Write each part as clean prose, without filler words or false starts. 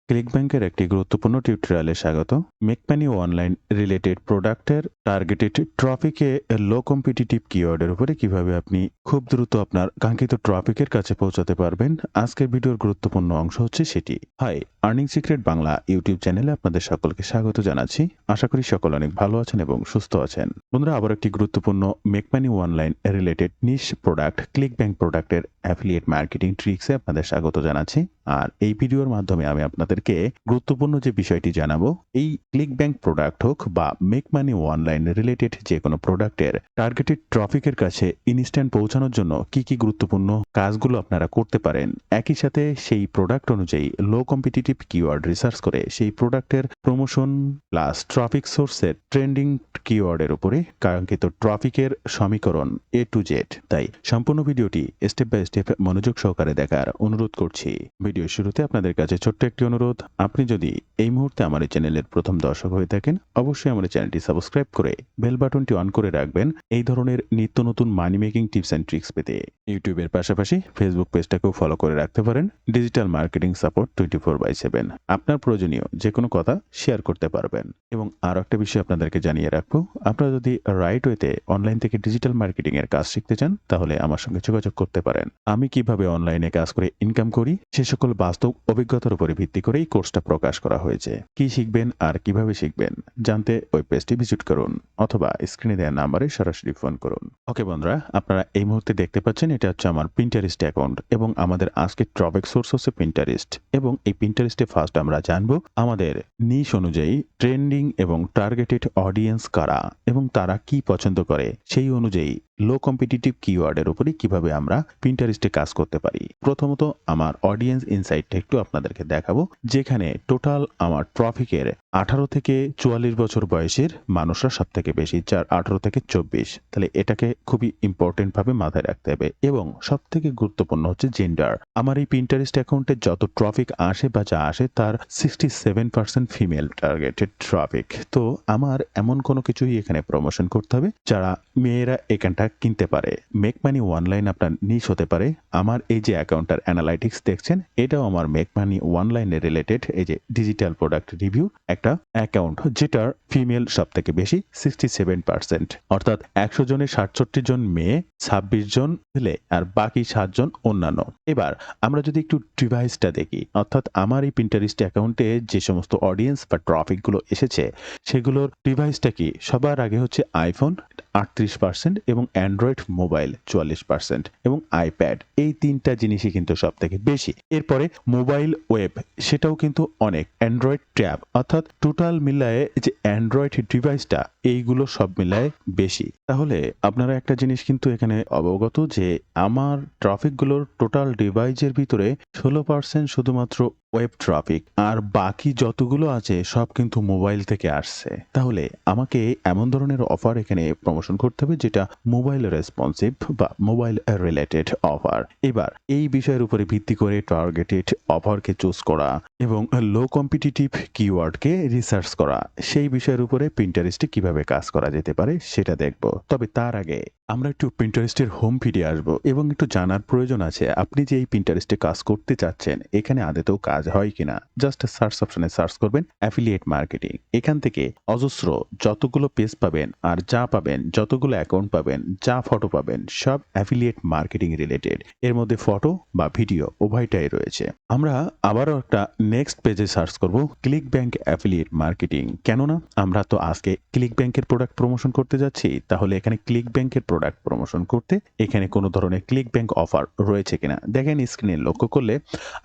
ক্লিকব্যাংকের একটি গুরুত্বপূর্ণ টিউটোরিয়ালে স্বাগত। মেকমানি অনলাইন রিলেটেড প্রোডাক্টের টার্গেটেড ট্রফিকে লো কম্পিটিটিভ কিওয়ার্ডের উপরে কিভাবে আপনি খুব দ্রুত আপনার কাঙ্ক্ষিত ট্রফিকের কাছে পৌঁছাতে পারবেন, আজকের ভিডিওর গুরুত্বপূর্ণ অংশ হচ্ছে সেটি। Hi, earning secret Bangla YouTube চ্যানেলে আপনাদের সকলকে স্বাগত জানাচ্ছি। আশা করি সকল অনেক ভালো আছেন এবং সুস্থ আছেন। বন্ধুরা, আবার একটি গুরুত্বপূর্ণ মেকমানি অনলাইন রিলেটেড নিশ প্রোডাক্ট ক্লিকব্যাংক প্রোডাক্টের অ্যাফিলিয়েট মার্কেটিং ট্রিক্সে আপনাদের স্বাগত জানাচ্ছি। আর এই ভিডিওর মাধ্যমে আমি আপনাদেরকে গুরুত্বপূর্ণ যে বিষয়টি জানাবো, এই ক্লিকব্যাংক প্রোডাক্ট হোক বা মেক মানি অনলাইন রিলেটেড যে কোনো প্রোডাক্টের টার্গেটেড ট্রফিকের কাছে ইনস্ট্যান্ট পৌঁছানোর জন্য কি কি গুরুত্বপূর্ণ কাজগুলো আপনারা করতে পারেন। একই সাথে সেই প্রোডাক্ট অনুযায়ী লো কম্পিটিটিভ কিওয়ার্ড রিসার্চ করে সেই প্রোডাক্টের প্রমোশন প্লাস ট্রাফিক সোর্সের ট্রেন্ডিং কিওয়ার্ডের উপরে কাঙ্ক্ষিত ট্রাফিকের সমীকরণ এ টু জেড। তাই সম্পূর্ণ ভিডিওটি স্টেপ বাই স্টেপ মনোযোগ সহকারে দেখার অনুরোধ করছি। ভিডিও শুরুতে আপনাদের কাছে ছোট্ট একটি অনুরোধ, আপনি যদি এই মুহূর্তে আমার এই চ্যানেলের প্রথম দর্শক হয়ে থাকেন, অবশ্যই আমার চ্যানেলটি সাবস্ক্রাইব করে বেল বাটনটি অন করে রাখবেন এই ধরনের নিত্য নতুন মানি মেকিং টিপস অ্যান্ড ট্রিক্স পেতে। ইউটিউবের পাশাপাশি ফেসবুক পেজটাকেও ফলো করে রাখতে পারেন। ডিজিটাল মার্কেটিং সাপোর্ট 24/7, আপনার প্রয়োজনীয় যে কোনো কথা শেয়ার করতে পারবেন। এবং আরও একটা বিষয় আপনাদেরকে জানিয়ে রাখবো, আপনারা যদি রাইট ওয়েতে অনলাইন থেকে ডিজিটাল মার্কেটিং এর কাজ শিখতে চান, তাহলে আমার সঙ্গে যোগাযোগ করতে পারেন। আমি কিভাবে অনলাইনে কাজ করে ইনকাম করি সে সকল বাস্তব অভিজ্ঞতার উপরে ভিত্তি করে এই কোর্সটা প্রকাশ করা হয়েছে। কি শিখবেন আর কিভাবে শিখবেন জানতে ওই পেজটি ভিজিট করুন অথবা স্ক্রিনে দেওয়া নাম্বারে সরাসরি ফোন করুন। ওকে বন্ধুরা, আপনারা এই মুহূর্তে দেখতে পাচ্ছেন এটা হচ্ছে আমার পিন্টারেস্ট অ্যাকাউন্ট এবং আমাদের আজকের ট্রফিক সোর্স হচ্ছে পিন্টারেস্ট। এবং এই পিন্টারেস্টে ফার্স্ট আমরা জানবো আমাদের নিশ অনুযায়ী ট্রেন্ডিং এবং টার্গেটেড অডিয়েন্স কারা এবং তারা কি পছন্দ করে, সেই অনুযায়ী লো কম্পিটিটিভ কিওয়ার্ডের উপরে কিভাবে আমরা পিন্টারেস্টে কাজ করতে পারি। প্রথমত আমার অডিয়েন্স ইনসাইটটা একটু আপনাদেরকে দেখাবো, যেখানে টোটাল আমার ট্রফিকের 18 থেকে 44 বছর বয়সের মানুষরা সব থেকে বেশি, যার 18 থেকে 24। তাহলে এটাকে খুবই ইম্পর্টেন্ট ভাবে মাথায় রাখতে হবে। এবং সব থেকে গুরুত্বপূর্ণ হচ্ছে জেন্ডার। আমার এই পিন্টারেস্ট অ্যাকাউন্টে যত ট্রফিক আসে বা যা আসে তার 67% ফিমেল টার্গেটেড ট্রফিক। তো আমার এমন কোনো কিছুই এখানে প্রমোশন করতে হবে যারা মেয়েরা এখানটা কিনতে পারে। মেক মানি অনলাইন আপনার নিশ হতে পারে। আমার এই যে অ্যাকাউন্টটার অ্যানালাইটিক্স দেখছেন, এটাও আমার মেক মানি অনলাইনে রিলেটেড এই যে ডিজিটাল প্রোডাক্ট রিভিউ একটা অ্যাকাউন্ট, যেটার ফিমেল সব থেকে বেশি 67%। অর্থাৎ 100 জনে 67 জন মেয়ে, 26 জন ছেলে আর বাকি 7 জন অন্যান্য। এবার আমরা যদি একটু ডিভাইসটা দেখি, অর্থাৎ আমার এই পিন্টারেস্ট অ্যাকাউন্টে যে সমস্ত অডিয়েন্স বা ট্রাফিকগুলো এসেছে সেগুলোর ডিভাইসটা কি, সবার আগে হচ্ছে আইফোন 38% এবং অ্যান্ড্রয়েড মোবাইল 44% এবং আইপ্যাড, এই তিনটা জিনিসই কিন্তু সব থেকে বেশি। এরপরে মোবাইল ওয়েব, সেটাও কিন্তু অনেক, অ্যান্ড্রয়েড ট্যাব, অর্থাৎ টোটাল মিলায়ে যে অ্যান্ড্রয়েড ডিভাইসটা, এইগুলো সব মিলায়ে বেশি। তাহলে আপনারা একটা জিনিস কিন্তু এখানে অবগত যে আমার ট্রাফিকগুলোর টোটাল ডিভাইসের ভিতরে 16% শুধুমাত্র ওয়েব ট্রাফিক, আর বাকি যতগুলো আছে সব কিন্তু মোবাইল থেকে আসছে। তাহলে আমাকে এমন ধরনের অফার এখানে প্রমোশন করতে হবে যেটা মোবাইল রেসপন্সিভ বা মোবাইল রিলেটেড অফার। এবার এই বিষয়ের উপরে ভিত্তি করে টার্গেটেড অফারকে চুজ করা এবং লো কম্পিটিটিভ কিওয়ার্ডকে রিসার্চ করা, সেই বিষয়ের উপরে পিন্টারেস্টে কিভাবে কাজ করা যেতে পারে সেটা দেখব। তবে তার আগে আমরা একটু পিন্টারেস্টের হোম ফিডে আসবো এবং একটু জানার প্রয়োজন আছে আপনি যে এই পিন্টারেস্টে কাজ করতে চাচ্ছেন এখানে আদতেও কাজ হয় কিনা। জাস্ট সার্চ অপশনে সার্চ করবেন অ্যাফিলিয়েট মার্কেটিং। এখান থেকে অজস্র যতগুলো পেজ পাবেন আর যা পাবেন, যতগুলো অ্যাকাউন্ট পাবেন, যা ফটো পাবেন, সব অ্যাফিলিয়েট মার্কেটিং রিলেটেড। এর মধ্যে ফটো বা ভিডিও উভয়টাই রয়েছে। আমরা আবারও একটা নেক্সট পেজে সার্চ করব ক্লিকব্যাংক অ্যাফিলিয়েট মার্কেটিং। কেননা আমরা তো আজকে ক্লিকব্যাংকের প্রোডাক্ট প্রমোশন করতে যাচ্ছি, তাহলে এখানে ক্লিকব্যাংকের প্রোডাক্ট প্রমোশন করতে এখানে কোনো ধরনের ক্লিকব্যাংক অফার রয়েছে কিনা দেখেন। স্ক্রিনে লক্ষ্য করলে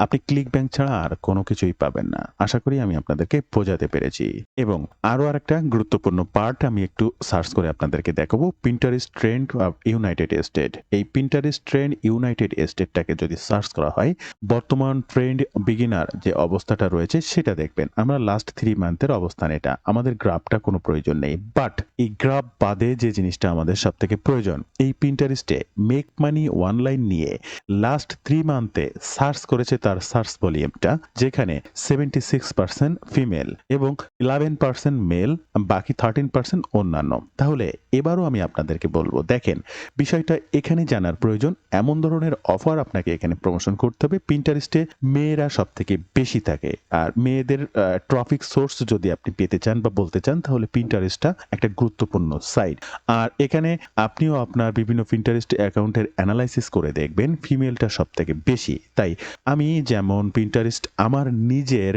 আপনি ক্লিকব্যাংক ছাড়া আর কোনো কিছুই পাবেন না। আশা করি আমি আপনাদেরকে বোঝাতে পেরেছি। এবং আরও আরেকটা গুরুত্বপূর্ণ পার্ট আমি একটু সার্চ করে আপনাদেরকে দেখাবো, Pinterest trend of United state. এই পিন্টারেস্ট ট্রেন্ড ইউনাইটেড স্টেটটাকে যদি সার্চ করা হয়, বর্তমান ট্রেন্ড বিগিনার যে অবস্থাটা রয়েছে সেটা দেখবেন। আমরা লাস্ট 3 মান্থের অবস্থান, এটা আমাদের গ্রাফটা কোনো প্রয়োজন নেই, বাট এই গ্রাফ বাদে যে জিনিসটা আমাদের সব থেকে প্রয়োজন, এই পিন্টারেস্টে মেক মানি অনলাইন নিয়ে লাস্ট 3 মান্থে সার্চ করেছে তার সার্চ ভলিউমটা, যেখানে 76% ফিমেল এবং 11% মেল, বাকি 13% অন্যান্য। তাহলে এবারও আমি আপনাদেরকে বলবো, দেখেন বিষয়টা এখানে জানার প্রয়োজন, এমন ধরনের অফার আপনাকে এখানে প্রমোশন করতে হবে। পিন্টারেস্টে মেয়েরা সব থেকে বেশি থাকে, আর মেয়েদের ট্রাফিক সোর্স যদি আপনি পেতে চান বা বলতে চান, তাহলে পিন্টারেস্টটা একটা গুরুত্বপূর্ণ সাইট। আর এখানে আপনিও আপনার বিভিন্ন পিন্টারেস্ট অ্যাকাউন্টের অ্যানালাইসিস করে দেখবেন ফিমেলটা সব থেকে বেশি। তাই আমি যেমন পিন্টারেস্ট আমার নিজের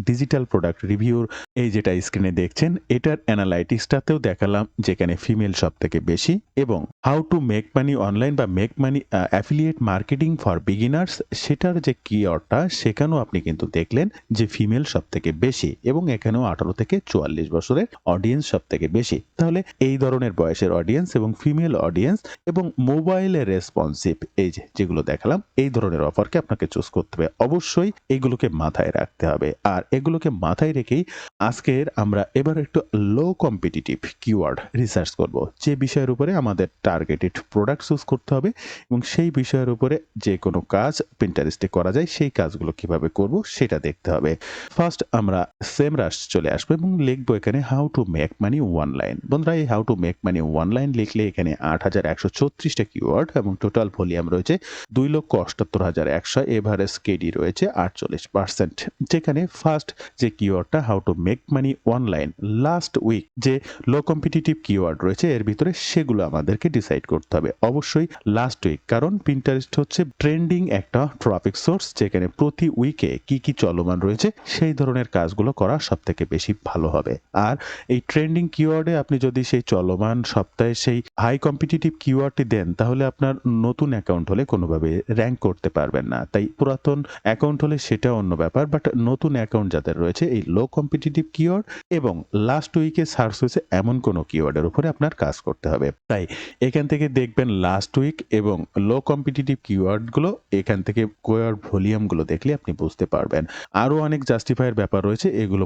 ডিজিটাল প্রোডাক্ট রিভিউর এই যেটা স্ক্রিনে দেখছেন, এটার অ্যানালাইটিক্সটাতেও দেখালাম যেখানে ফিমেল সব থেকে বেশি, এবং how to make money online বা make money affiliate marketing for beginners, সেটার যে কিওয়ার্ডটা সেখানেও আপনি কিন্তু দেখলেন যে ফিমেল সব থেকে বেশি, এবং এখানেও 18 থেকে 44 বছরের অডিয়েন্স সব থেকে বেশি। তাহলে এই ধরনের বয়সের অডিয়েন্স এবং ফিমেল অডিয়েন্স এবং মোবাইলে রেসপন্সিভ এই যেগুলো দেখালাম, এই ধরনের অফারকে আপনাকে চুজ করতে হবে। অবশ্যই এগুলোকে মাথায় রাখতে হবে, আর এগুলোকে মাথায় রেখেই আজকের আমরা এবার একটু লো কম্পিটিটিভ কিওয়ার্ড রিসার্চ করব, যে বিষয়ের উপরে আমাদের টার্গেটেড প্রোডাক্ট চুজ করতে হবে এবং সেই বিষয়ের উপরে যে কোনো কাজ পিন্টারেস্টে করা যায় সেই কাজগুলো কিভাবে করব সেটা দেখতে হবে। ফার্স্ট আমরা সেমরাশ চলে আসবো এবং লিখবো এখানে how to make money online. বন্ধুরা, এই how to make money online লিখলে এখানে 8136টা কিওয়ার্ড এবং টোটাল ভলিউম রয়েছে 2,78,100, এভারেজ কেডি রয়েছে 48%। যেখানে ফার্স্ট যে কিওয়ার্ডটা how to make money online, last week যে লো কম্পিটিটিভ কিওয়ার্ড রয়েছে এর ভিতরে সেগুলো আমাদেরকে ডিসাইড করতে হবে। অবশ্যই লাস্ট উইক, কারণ পিন্টারেস্ট হচ্ছে ট্রেন্ডিং একটা ট্রাফিক সোর্স, যেখানে প্রতি উইকে কি কি চলমান রয়েছে সেই ধরনের কাজগুলো করা সব থেকে বেশি ভালো হবে। আর এই ট্রেন্ডিং কিওয়ার্ডে আপনি যদি সেই চলমান সপ্তাহে সেই হাই কম্পিটিটিভ কিওয়ার্ডটি দেন, তাহলে আপনার নতুন অ্যাকাউন্ট হলে কোনোভাবে র্যাঙ্ক করতে পারবেন না। তাই পুরাতন অ্যাকাউন্ট হলে সেটা অন্য ব্যাপার, বাট নতুন অ্যাকাউন্ট যাদের রয়েছে এই লো কম্পিটিটিভ কিওয়ার্ড এবং লাস্ট উইকে সার্চ হয়েছে এমন কোনো কিওয়ার্ডের উপরে আপনার কাজ করতে হবে। তাই এখান থেকে দেখবেন লাস্ট উইক এবং লো কম্পিটিটিভ কিওয়ার্ডগুলো, এখান থেকে কিওয়ার্ড ভলিউমগুলো দেখলে আপনি বুঝতে পারবেন। আরও অনেক জাস্টিফাইয়ের ব্যাপার রয়েছে, এগুলো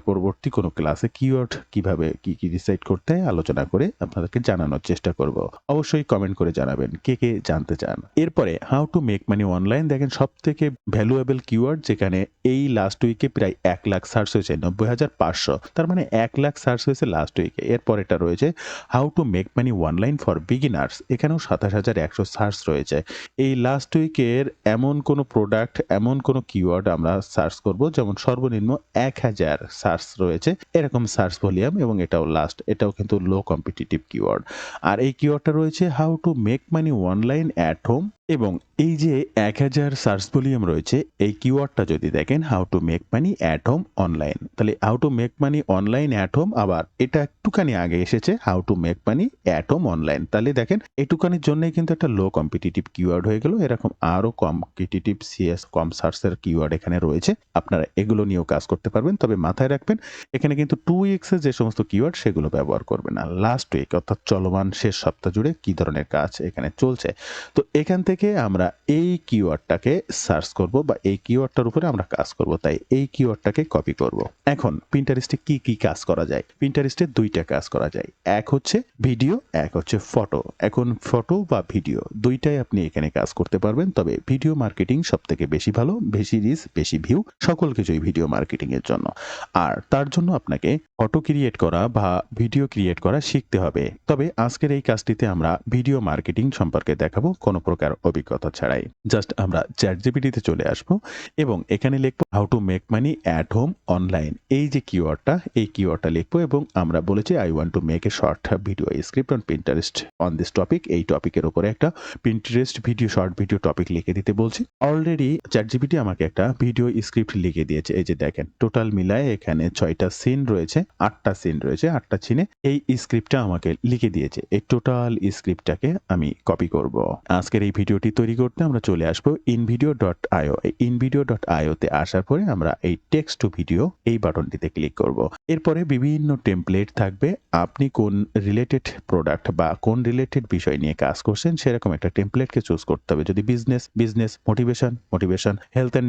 পরবর্তী কোনো ক্লাসে কিওয়ার্ড কিভাবে কি ডিসাইড করতে হয় আলোচনা করে আপনাদেরকে জানানোর চেষ্টা করব। অবশ্যই কমেন্ট করে জানাবেন কে কে জানতে চান। এরপরে how to make money online, দেখেন সব থেকে ভ্যালুয়েবল কিওয়ার্ড, যেখানে এই লাস্ট উইকে প্রায় 1 লাখ সার্চ হয়েছে, 90,500, তার মানে 1 লাখ সার্চ হয়েছে লাস্ট উইকে। এরপর এটা রয়েছে how to make money online for beginners, এখানেও 27,100 সার্চ রয়েছে। এই লাস্ট উইকের এমন কোনো প্রোডাক্ট, এমন কোনো কিওয়ার্ড আমরা সার্চ করব যেমন সর্বনিম্ন 1000 সার্চ রয়েছে এরকম সার্চ ভলিউম, এবং এটাও কিন্তু লো কম্পিটিটিভ কিওয়ার্ড। আর এই কিওয়ার্ডটা রয়েছে how to make money online at home, এবং এই যে 1000 সার্চ ভলিউম রয়েছে এই কিওয়ার্ডটা যদি দেখেন how to make money at home online, তাহলে how to make money online at home, আবার এটা একটুখানি আগে এসেছে how to make money at home online. তাহলে দেখেন একটুখানির জন্যই কিন্তু একটা লো কম্পিটিটিভ কিওয়ার্ড হয়ে গেল। এরকম আরও কম্পিটিটিভ সিএস কম সার্চের কিওয়ার্ড এখানে রয়েছে, আপনারা এগুলো নিয়েও কাজ করতে পারবেন। তবে মাথায় রাখবেন এখানে কিন্তু 2 উইক্সের যে সমস্ত কিওয়ার্ড সেগুলো ব্যবহার করবে না, লাস্ট উইক অর্থাৎ চলমান শেষ সপ্তাহ জুড়ে কি ধরনের কাজ এখানে চলছে। তো এখান থেকে আমরা এই কিওয়ার্ডটাকে সার্চ করব বা এই কিওয়ার্ডটার উপরে আমরা কাজ করব, তাই এই কিওয়ার্ডটাকে কপি করব। এখন পিন্টারেস্টে কি কাজ করা যায়? পিন্টারেস্টে 2টা কাজ করা যায়, এক হচ্ছে ভিডিও, এক হচ্ছে ফটো। এখন ফটো বা ভিডিও দুইটাই আপনি এখানে কাজ করতে পারবেন, তবে ভিডিও মার্কেটিং সব থেকে বেশি ভালো, বেশি রিচ, বেশি ভিউ, সকল কিছুই ভিডিও মার্কেটিং এর জন্য। আর তার জন্য আপনাকে ফটো ক্রিয়েট করা বা ভিডিও ক্রিয়েট করা শিখতে হবে। তবে আজকের এই কাজটিতে আমরা ভিডিও মার্কেটিং সম্পর্কে দেখাবো কোনো প্রকার অভিজ্ঞতা ছাড়াই। জাস্ট আমরা চ্যাটজিপিটিতে চলে আসব এবং এখানে লিখব how to make money at home online, এই যে কিওয়ার্ডটা এই কিওয়ার্ডটা লিখবো, এবং আমরা বলেছি I want to make a short video script on Pinterest on this topic, এই টপিকের উপরে একটা Pinterest video short video topic লিখে দিতে বলছি। অলরেডি চ্যাটজিপিটি আমাকে একটা ভিডিও স্ক্রিপ্ট লিখে দিয়েছে, এই যে দেখেন টোটাল মিলায় এখানে 6টা সিন রয়েছে, 8টা সিন রয়েছে, 8টা সিনে এই স্ক্রিপ্টটা আমাকে লিখে দিয়েছে। এই টোটাল স্ক্রিপ্টটাকে আমি কপি করব। আজকের এই ভিডিও ভিডিওটি তৈরি করতে আমরা চলে আসবো invideo.io। এই invideo.io তে আসার পরে আমরা এই টেক্সট টু ভিডিও এই বাটনটিতে ক্লিক করব। এরপরে বিভিন্ন টেমপ্লেট থাকবে। আপনি কোন রিলেটেড প্রোডাক্ট বা কোন রিলেটেড বিষয় নিয়ে কাজ করছেন সেরকম একটা টেমপ্লেটকে চুজ করতে হবে। যদি business, motivation, health and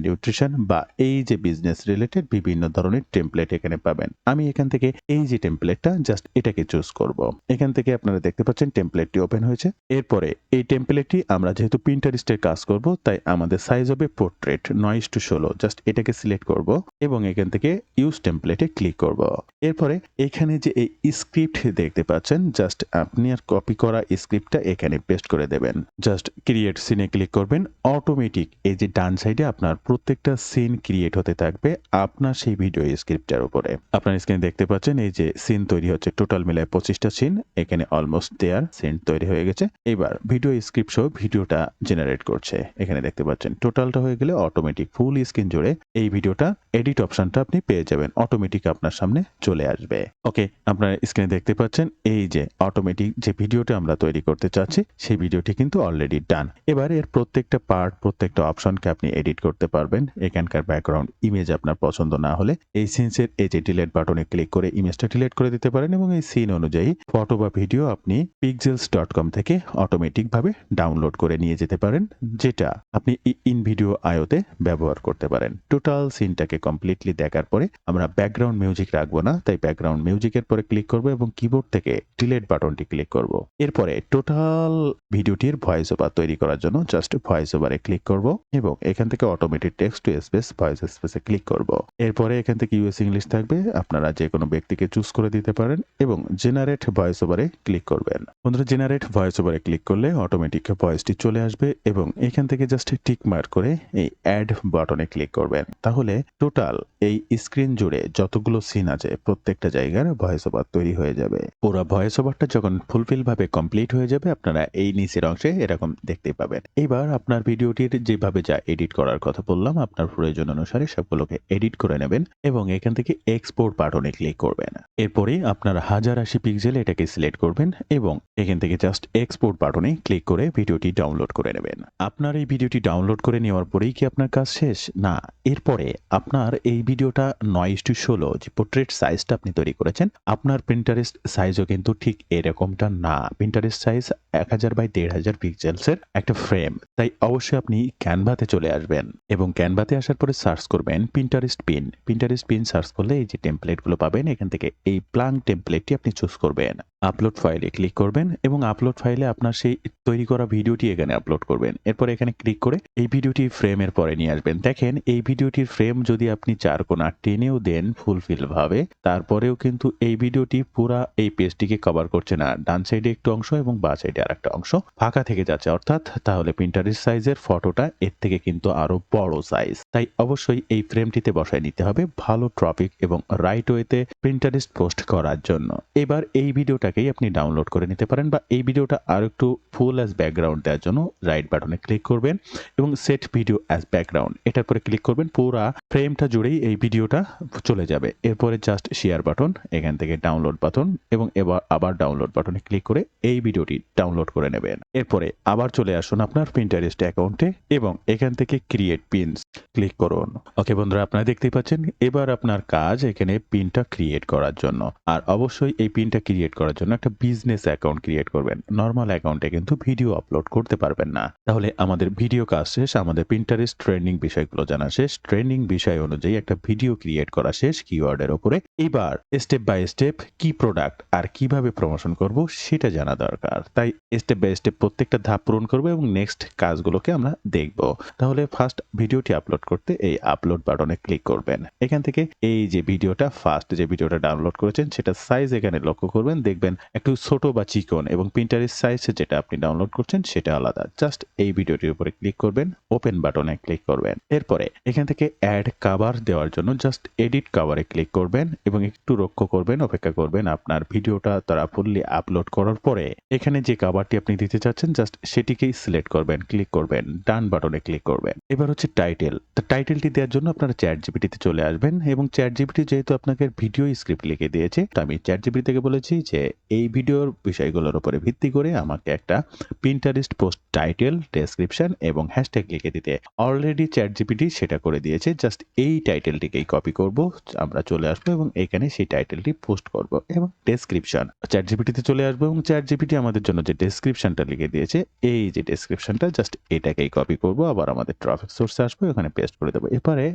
nutrition বা এই যে বিজনেস রিলেটেড বিভিন্ন ধরনের টেমপ্লেট এখানে পাবেন। আমি এখান থেকে এই যে টেমপ্লেটটা জাস্ট এটাকে চুজ করব। এখান থেকে আপনারা দেখতে পাচ্ছেন টেমপ্লেটটি ওপেন হয়েছে। এরপরে এই টেমপ্লেটটি আমরা যেহেতু পিন্টারেস্টের কাজ করব তাই আমাদের সাইজ হবে পোর্ট্রেট 9:16। জাস্ট এটাকে সিলেক্ট করব এবং এখান থেকে ইউজ টেমপ্লেটে ক্লিক করব। এরপরে এখানে যে এই স্ক্রিপ্ট দেখতে পাচ্ছেন জাস্ট আপনি আর কপি করা স্ক্রিপ্টটা এখানে পেস্ট করে দেবেন। জাস্ট ক্রিয়েট সিনে ক্লিক করবেন। অটোমেটিক এই যে ডান সাইডে আপনার প্রত্যেকটা সিন ক্রিয়েট হতে থাকবে আপনার সেই ভিডিও স্ক্রিপ্টের উপরে। আপনার স্ক্রিনে দেখতে পাচ্ছেন এই যে সিন তৈরি হচ্ছে, টোটাল মিলায় 25টা সিন এখানে অলমোস্ট দেয়ার সিন তৈরি হয়ে গেছে। এবার ভিডিও স্ক্রিপ্ট সহ ভিডিওটা জেনারেট করছে। এখানে দেখতে পাচ্ছেন টোটালটা হয়ে গেলে অটোমেটিক ফুল স্ক্রিন জুড়ে এই ভিডিওটা এডিট অপশনটা আপনি পেয়ে যাবেন। অটোমেটিক আপনার সামনে চলে আসবে। ওকে, আপনার স্ক্রিনে দেখতে পাচ্ছেন এই যে অটোমেটিক যে ভিডিওটা আমরা তৈরি করতে চাচ্ছি সেই ভিডিওটি কিন্তু অলরেডি ডান। এবার এর প্রত্যেকটা পার্ট, প্রত্যেকটা অপশনকে আপনি এডিট করতে পারবেন। এখানকার ব্যাকগ্রাউন্ড ইমেজ আপনার পছন্দ না হলে এই সিনসের এই যে ডিলিট বাটনে ক্লিক করে ইমেজটা ডিলিট করে দিতে পারেন এবং এই সিন অনুযায়ী ফটো বা ভিডিও আপনি pixels.com থেকে অটোমেটিক ভাবে ডাউনলোড করে নিয়ে যেতে পারেন, যেটা আপনি invideo.io তে ব্যবহার করতে পারেন। টোটাল সিনটাকে কমপ্লিটলি দেখার পরে আমরা ব্যাকগ্রাউন্ড মিউজিক রাখবো না, তাই ব্যাকগ্রাউন্ড মিউজিকের পরে ক্লিক করব এবং কিবোর্ড থেকে ডিলিট বাটনটি ক্লিক করব। এরপরে টোটাল ভিডিওটির ভয়েস ওভার তৈরি করার জন্য জাস্ট ভয়েস ওভারে ক্লিক করব এবং এখান থেকে automatic text to space voice স্পেসে ক্লিক করব। এরপরে এখান থেকে ইউএস ইংলিশ থাকবে, আপনারা যে কোনো ব্যক্তিকে চুজ করে দিতে পারেন এবং জেনারেট ভয়েস ওভারে ক্লিক করবেন। বন্ধুরা, জেনারেট ভয়েস ওভারে ক্লিক করলে অটোমেটিক ভয়েসটি চলে আসবে এবং এখান থেকে জাস্ট টিক মার্ক করে এই অ্যাড বাটনে ক্লিক করবেন। তাহলে টোটাল এই স্ক্রিন জুড়ে যতগুলো সিন আছে প্রত্যেকটা জায়গার ভয়েস ওভার তৈরি হয়ে যাবে। পুরো ভয়েস ওভারটা যখন ফুলফিল ভাবে কমপ্লিট হয়ে যাবে আপনারা এই নিচের অংশে এরকম দেখতে পাবেন। এবার আপনার ভিডিওটির যেভাবে যা এডিট করার কথা বললাম আপনার প্রয়োজন অনুসারে সবগুলোকে এডিট করে নেবেন এবং এখান থেকে এক্সপোর্ট বাটনে ক্লিক করবেন। এরপরে আপনার 1080 পিক্সেল এটাকে সিলেক্ট করবেন এবং এখান থেকে জাস্ট এক্সপোর্ট বাটনে ক্লিক করে ভিডিওটি ডাউনলোড করে নেবেন। আপনার এই ভিডিওটি ডাউনলোড করে নেওয়ার পরেই কি আপনার কাজ শেষ? না, এরপরে আপনার এই ভিডিওটা 9:16 যে পোর্ট্রেট সাইজটা আপনি তৈরি করেছেন আপনার পিন্টারেস্ট সাইজও কিন্তু ঠিক এরকমটা না। পিন্টারেস্ট সাইজ 1000 বাই 1500 পিক্সেলসের একটা ফ্রেম। তাই অবশ্যই আপনি ক্যানভাতে চলে আসবেন এবং ক্যানভাতে আসার পরে সার্চ করবেন পিন্টারেস্ট পিন সার্চ করলে এই যে টেমপ্লেটগুলো পাবেন এখান থেকে এই প্লাঙ্ক টেমপ্লেটটি আপনি চুজ করবেন। আপলোড ফাইলে ক্লিক করবেন এবং আপলোড ফাইলে আপনার সেই তৈরি করা ভিডিওটি এখানে আপলোড করবেন। এরপর এখানে ক্লিক করে এই ভিডিওটি ফ্রেমের পরে নিয়ে আসবেন। দেখেন এই ভিডিওটির ফ্রেম যদি আপনি 4 কোণা টেনেও দেন ফুলফিল ভাবে তারপরেও কিন্তু এই ভিডিওটি পুরা এই পেজটিকে কভার করছে না। ডান সাইডে একটু অংশ এবং বাঁ সাইডে আরেকটা অংশ ফাঁকা থেকে যাচ্ছে, অর্থাৎ তাহলে পিন্টারেস্ট সাইজের ফটোটা এর থেকে কিন্তু আরো বড় সাইজ। তাই অবশ্যই এই ফ্রেমটিতে বসায় নিতে হবে ভালো ট্রপিক এবং রাইট ওয়েতে পিন্টারেস্ট পোস্ট করার জন্য। এবার এই ভিডিওটাকেই আপনি ডাউনলোড করে নিতে পারেন বা এই ভিডিওটা আরো একটু ফুল অ্যাজ ব্যাকগ্রাউন্ড দেওয়ার জন্য রাইট বাটনে ক্লিক করবেন এবং সেট ভিডিও অ্যাজ ব্যাকগ্রাউন্ড এটার পরে ক্লিক করবেন। পুরা ফ্রেমটা জুড়েই এই ভিডিওটা চলে যাবে। এরপরে জাস্ট শেয়ার বাটন, এখান থেকে ডাউনলোড বাটন এবং এবার আবার ডাউনলোড বাটনে ক্লিক করে এই ভিডিওটি ডাউনলোড করে নেবেন। এরপরে আবার চলে আসুন আপনার পিন্টারেস্ট অ্যাকাউন্টে এবং এখান থেকে ক্রিয়েট পিনস ক্লিক করুন। ওকে বন্ধুরা, আপনারা দেখতেই পাচ্ছেন এবার আপনার কাজ এখানে পিনটা ক্রিয়েট করার জন্য। আর অবশ্যই এই পিনটা ক্রিয়েট করার জন্য একটা বিজনেস অ্যাকাউন্ট ক্রিয়েট করবেন। নর্মাল অ্যাকাউন্টে কিন্তু ভিডিও আপলোড করতে পারবেন না। তাহলে আমাদের ভিডিও কাজ শেষ, আমাদের পিন্টারেস্ট ট্রেন্ডিং বিষয়গুলো জানা শেষ, ট্রেন্ডিং বিষয় অনুযায়ী একটা ভিডিও ক্রিয়েট করা শেষ কিওয়ার্ডের উপরে। এবার স্টেপ বাই স্টেপ কি প্রোডাক্ট আর কিভাবে প্রমোশন করব সেটা জানা দরকার। তাই স্টেপ বাই স্টেপ প্রত্যেকটা ধাপ পূরণ করব এবং নেক্সট কাজগুলোকে আমরা দেখব। তাহলে ফার্স্ট ভিডিওটি আপলোড করতে এই আপলোড বাটনে ক্লিক করবেন। এখান থেকে এই যে ভিডিওটা ফার্স্ট যে ভিডিওটা ডাউনলোড করেছেন সেটা সাইজ এখানে লক্ষ্য করবেন, দেখবেন একটু ছোট বা চিকন এবং পিন্টারেস্ট সাইজ যেটা আপনি ডাউনলোড করছেন সেটা আলাদা। জাস্ট এই ভিডিওটির উপরে ক্লিক করবেন, ওপেন বাটনে ক্লিক করবেন। এরপরে এখান থেকে অ্যাড কভার দেওয়ার জন্য জাস্ট এডিট কভারে ক্লিক করবেন এবং একটু লক্ষ্য করবেন, অপেক্ষা করবেন আপনার ভিডিওটা তারা ফুললি আপলোড করার পরে এখানে যে কভারটি আপনি দিতে চাচ্ছেন জাস্ট সেটিকেই সিলেক্ট করবেন, ক্লিক করবেন, ডান বাটনে ক্লিক করবেন। এবার হচ্ছে টাইটেল। টাইটেলটি দেওয়ার জন্য আপনারা চ্যাটজিপিটিতে চলে আসবেন এবং চ্যাটজিপিটি যেহেতু আপনাকে ভিডিও স্ক্রিপ্ট লিখে দিয়েছে, তো আমি চ্যাটজিপিটি থেকে বলেছি যে এই ভিডিওর বিষয়গুলোর উপরে ভিত্তি করে আমাকে একটা Pinterest পোস্ট টাইটেল, ডেসক্রিপশন এবং হ্যাশট্যাগ লিখে দিতে। অলরেডি চ্যাটজিপিটি সেটা করে দিয়েছে। জাস্ট এই টাইটেলটিকেই কপি করব। আমরা চলে আসবো এবং এখানে সেই টাইটেলটি পোস্ট করব এবং ডেসক্রিপশন। চ্যাটজিপিটিতে চলে আসবো এবং চ্যাটজিপিটি আমাদের জন্য যে ডেসক্রিপশনটা লিখে দিয়েছে, এই যে ডেসক্রিপশনটা জাস্ট এটাকেই কপি করব। আবার আমাদের ট্রাফিক সোর্সে আসবো, এখানে পেস্ট করে দেবো। এবারে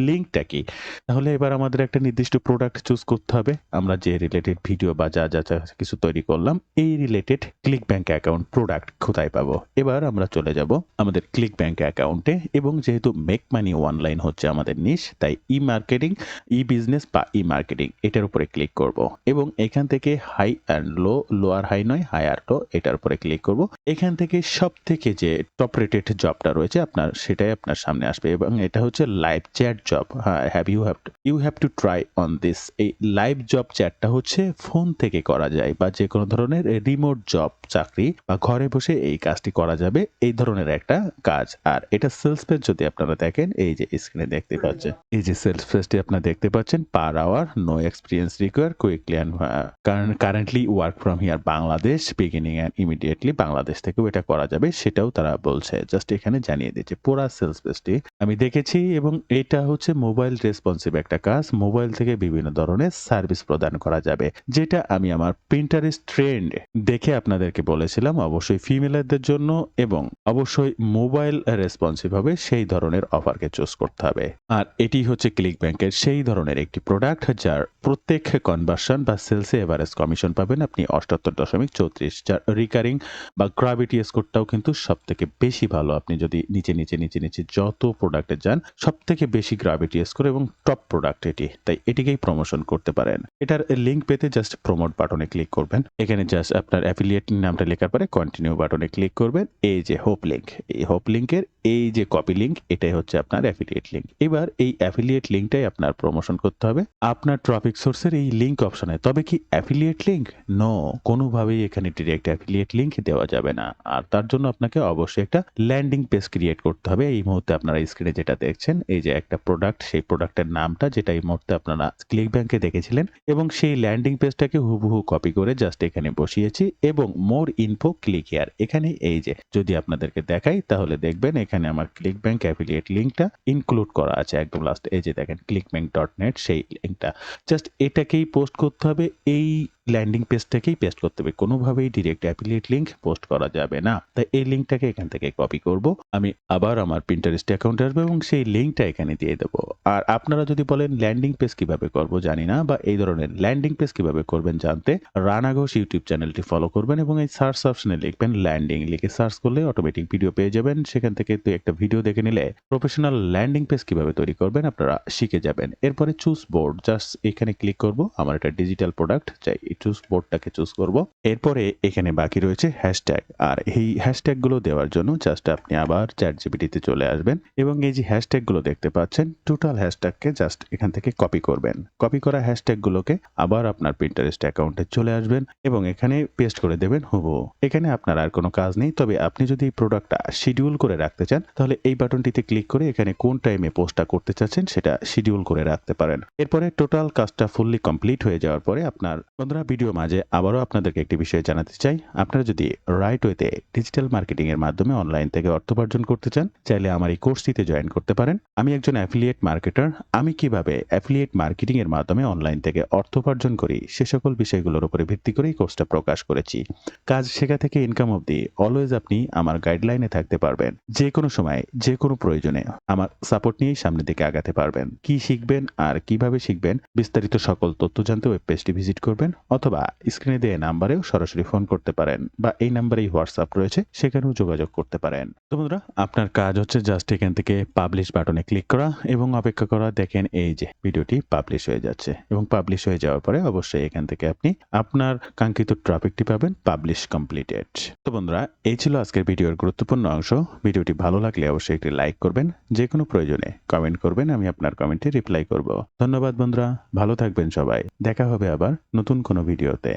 লিঙ্কটা কি? তাহলে এবার আমাদের একটা নির্দিষ্ট প্রোডাক্ট চুজ করতে হবে। আমরা যে রিলেটেড ভিডিও বা যা কিছু তৈরি করলাম, এই related click bank account product কোথায় পাবো? এবার আমরা চলে যাব আমাদের ক্লিক ব্যাংক অ্যাকাউন্টে এবং যেহেতু মেক মানি অনলাইন হচ্ছে আমাদের নিশ, তাই ই মার্কেটিং, ই বিজনেস বা ই মার্কেটিং এটার উপরে ক্লিক করব এবং এখান থেকে high and low, lower high নয় হায়ার লো, এটার উপরে ক্লিক করব। এখান থেকে সব থেকে যে টপ রেটেড জবটা রয়েছে আপনার, সেটাই আপনার সামনে আসবে এবং এটা হচ্ছে লাইভ চ্যাট জব। হ্যাঁ, you have to try on this. এই লাইভ জব চ্যাটটা হচ্ছে ফোন থেকে করা যায় বা যে কোনো ধরনের রিমোট জব, চাকরি বা ঘরে বসে এই কাজটি করা যাবে, এই ধরনের একটা কাজ। আর এটা সেলস পেজ যদি আপনারা দেখেন, এই যে স্ক্রিনে দেখতে পাচ্ছেন, এই যে সেলস পেজটি আপনারা দেখতে পাচ্ছেন, per hour, no experience require, quickly and currently work from here Bangladesh, beginning and immediately. Bangladesh থেকেও এটা করা যাবে, সেটাও তারা বলছে। জাস্ট এখানে জানিয়ে দিচ্ছে পুরা সেলস পেজটি আমি দেখেছি এবং এটা হচ্ছে মোবাইল রেসপন্সিভ একটা কাজ। মোবাইল থেকে বিভিন্ন ধরনের সার্ভিস প্রদান করা যাবে, যেটা আমি আমার Pinterest ট্রেন্ড দেখে আপনাদেরকে বলেছিলাম অবশ্যই ফিমেলদের জন্য এবং অবশ্যই মোবাইল রেসপন্সিভ হবে সেই ধরনের অফারকে চুজ করতে হবে। আর এটি হচ্ছে ক্লিক ব্যাংকের সেই ধরনের একটি প্রোডাক্ট যার প্রত্যেক কনভার্সন বা সেলসে এভারেজ কমিশন পাবেন আপনি 78.34, যার রিকারিং বা গ্রাভিটি স্কোরটাও কিন্তু সব থেকে বেশি ভালো। আপনি যদি নিচে যত প্রোডাক্টে যান, সব থেকে বেশি গ্রাভিটি স্কোর এবং টপ প্রোডাক্ট এটি, তাই এটিকেই প্রমোশন করতে পারেন। এটার লিঙ্ক পেতে জাস্ট প্রমোট বাটনে ক্লিক করবেন। এখানে জাস্ট আপনার অ্যাফিলিয়েট নামটা লেখার পরে কন্টিনিউ বাটনে ক্লিক করবেন। এই যে হোপ লিঙ্ক, এই হোপ লিঙ্কের এই যে কপি লিঙ্ক, এটাই হচ্ছে আপনার অ্যাফিলিয়েট লিঙ্ক। এবার এই অ্যাফিলিয়েট লিঙ্কটাই আপনার প্রমোশন করতে হবে আপনার ট্রাফিক সোর্সের এই লিঙ্ক অপশনে। তবে কি অ্যাফিলিয়েট লিঙ্ক? নো, কোনোভাবেই এখানে ডিরেক্ট অ্যাফিলিয়েট লিঙ্ক দেওয়া যাবে না। আর তার জন্য আপনাকে অবশ্যই একটা ল্যান্ডিং পেজ ক্রিয়েট করতে হবে। এই মুহূর্তে আপনারা স্ক্রিনে যেটা দেখছেন, এই যে একটা প্রোডাক্ট, সেই প্রোডাক্টের নামটা যেটা এই মুহূর্তে আপনারা ক্লিক ব্যাংকে দেখেছিলেন এবং সেই ল্যান্ডিং পেজটাকে হুবহু কপি করে জাস্ট এখানে বসিয়েছি এবং মোর ইনফো ক্লিক হিয়ার, এখানে এই যে যদি আপনাদেরকে দেখাই তাহলে দেখবেন এখানে আমার ক্লিক ব্যাংক অ্যাফিলিয়েট লিঙ্কটা ইনক্লুড করা আছে একদম লাস্ট। এই যে দেখেন clickbank.net, সেই লিঙ্কটা জাস্ট এটাকেই পোস্ট করতে হবে। এই ল্যান্ডিং পেজটাকেই পেস্ট করতে হবে, কোনোভাবেই ডিরেক্ট অ্যাফিলিয়েট লিঙ্ক পোস্ট করা যাবে না। তাই এই লিঙ্কটাকে এখান থেকে কপি করব, আমি আবার আমার Pinterest অ্যাকাউন্টে আসবো এবং সেই লিঙ্কটা এখানে দিয়ে দেবো। আর আপনারা যদি বলেন ল্যান্ডিং পেজ কিভাবে করব জানি না, বা এই ধরনের ল্যান্ডিং পেজ কিভাবে করবেন জানতে, রানা ঘোষ ইউটিউব চ্যানেলটি ফলো করবেন এবং এই সার্চ অপশনে লিখবেন ল্যান্ডিং, লিখে সার্চ করলে অটোমেটিক ভিডিও পেয়ে যাবেন। সেখান থেকে একটা ভিডিও দেখে নিলে প্রফেশনাল ল্যান্ডিং পেজ কিভাবে তৈরি করবেন আপনারা শিখে যাবেন। এরপরে চুজ বোর্ড, জাস্ট এখানে ক্লিক করব। আমার এটা ডিজিটাল প্রোডাক্ট, চাই চুজ বোর্ডটাকে চুজ করব। এরপরে এখানে বাকি রয়েছে হ্যাশট্যাগ, আর এই হ্যাশট্যাগ গুলো দেওয়ার জন্য জাস্ট আপনি আবার চ্যাটজিপিটিতে চলে আসবেন এবং এই যে হ্যাশট্যাগ গুলো দেখতে পাচ্ছেন, টোটাল হ্যাশট্যাগকে জাস্ট এখান থেকে কপি করবেন। কপি করা হ্যাশট্যাগ গুলোকে আবার আপনার Pinterest অ্যাকাউন্টে চলে আসবেন এবং এখানে পেস্ট করে দেবেন হুবহু। এখানে আপনার আর কোনো কাজ নেই, তবে আপনি যদি এই প্রোডাক্টটা শিডিউল করে রাখতে চান তাহলে এই বাটনটিতে ক্লিক করে এখানে কোন টাইমে পোস্টটা করতে চাচ্ছেন সেটা শিডিউল করে রাখতে পারেন। এরপরে টোটাল কাজটা ফুললি কমপ্লিট হয়ে যাওয়ার পরে আপনার বন্ধুরা, ভিডিও মাঝে আবারও আপনাদেরকে একটি বিষয় জানাতে চাই। আপনারা যদি রাইট ওয়েতে ডিজিটাল মার্কেটিং এর মাধ্যমে অনলাইন থেকে অর্থ উপার্জন করতে চান, চাইলে আমার এই কোর্সটিতে জয়েন করতে পারেন। আমি একজন অ্যাফিলিয়েট মার্কেটার। আমি কিভাবে অ্যাফিলিয়েট মার্কেটিং এর মাধ্যমে অনলাইন থেকে অর্থ উপার্জন করি সে সকল বিষয়গুলোর উপরে ভিত্তি করে এই কোর্সটা প্রকাশ করেছি। কাজ শেখা থেকে ইনকাম অবধি অলওয়েজ আপনি আমার গাইডলাইনে থাকতে পারবেন। যে কোনো সময় যে কোনো প্রয়োজনে আমার সাপোর্ট নিয়েই সামনের দিকে আগাতে পারবেন। কি শিখবেন আর কিভাবে শিখবেন বিস্তারিত সকল তথ্য জানতে ওয়েব পেজটি ভিজিট করবেন, অথবা স্ক্রিনে দেওয়া নাম্বারেও সরাসরি ফোন করতে পারেন, বা এই নাম্বারেই হোয়াটসঅ্যাপ রয়েছে, সেখানেও যোগাযোগ করতে পারেন। তো বন্ধুরা, আপনার কাজ হচ্ছে জাস্ট এখান থেকে পাবলিশ বাটনে ক্লিক করা এবং অপেক্ষা করা। দেখেন এই যে ভিডিওটি পাবলিশ হয়ে যাচ্ছে এবং পাবলিশ হয়ে যাওয়ার পরে অবশ্যই এখান থেকে আপনি আপনার কাঙ্ক্ষিত টপিকটি পাবেন, পাবলিশ কমপ্লিটেড। তো বন্ধুরা, এই ছিল আজকের ভিডিওর গুরুত্বপূর্ণ অংশ। ভিডিওটি ভালো লাগলে অবশ্যই একটি লাইক করবেন, যে কোনো প্রয়োজনে কমেন্ট করবেন, আমি আপনার কমেন্টে রিপ্লাই করব। ধন্যবাদ বন্ধুরা, ভালো থাকবেন সবাই। দেখা হবে আবার নতুন কোনো ভিডিওতে।